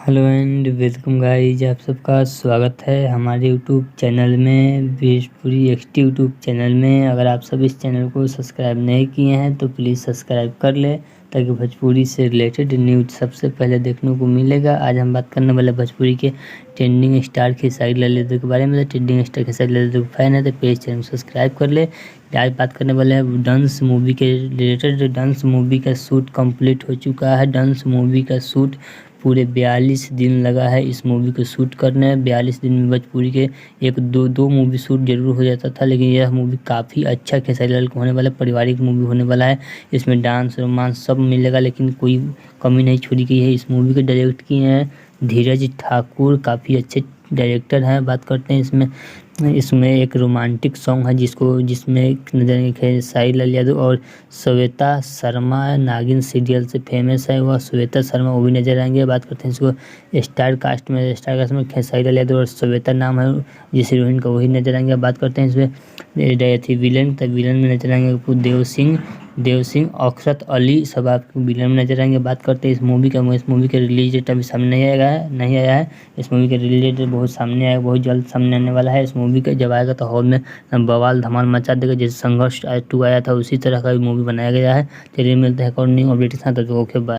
Hello and welcome guys, आप सबका स्वागत है हमारे यूट्यूब चैनल में, भोजपुरी एक्सटी यूट्यूब चैनल में। अगर आप सब इस चैनल को सब्सक्राइब नहीं किए हैं तो प्लीज़ सब्सक्राइब कर लें ताकि भोजपुरी से रिलेटेड न्यूज़ सबसे पहले देखने को मिलेगा। आज हम बात करने वाले भोजपुरी के ट्रेंडिंग स्टार खेसारी लाल यादव के बारे में। Trending star Khesari Lal Yadav fan है तो प्लीज़ चैनल को सब्सक्राइब कर ले। आज बात करने वाले हैं डांस मूवी के रिलेटेड। डांस मूवी का शूट कंप्लीट हो चुका है। डांस मूवी का शूट पूरे 42 दिन लगा है इस मूवी को शूट करने। 42 दिन में भोजपुरी के एक दो मूवी शूट जरूर हो जाता था, लेकिन यह मूवी काफ़ी अच्छा खेसारी लाल को होने वाला पारिवारिक मूवी होने वाला है। इसमें डांस रोमांस सब मिलेगा, लेकिन कोई कमी नहीं छोड़ी गई है। इस मूवी को डायरेक्ट किए हैं धीरज ठाकुर, काफ़ी अच्छे डायरेक्टर हैं। बात करते हैं इसमें एक रोमांटिक सॉन्ग है जिसमें नजर खेसारी लाल यादव और श्वेता शर्मा, नागिन सीरियल से फेमस है वह श्वेता शर्मा, वो भी नजर आएंगे। बात करते हैं इसको स्टार कास्ट में खेसारी लाल यादव और श्वेता नाम है जिस हीरोइन का, वही नजर आएंगे। बात करते हैं इसमें विलन में नजर आएंगे देव सिंह अक्षरत अली, सब आपको विलन में नजर आएंगे। बात करते हैं इस मूवी का रिलीज डेट अभी सामने नहीं आया है। इस मूवी का रिलीज डेट बहुत जल्द सामने आने वाला है। इस मूवी का जब आएगा तो हॉल में बवाल धमाल मचा देगा। जैसे संघर्ष 2 आया था उसी तरह का मूवी बनाया गया है। चलिए मिलते हैं और न्यू अपडेट के साथ। Okay bye.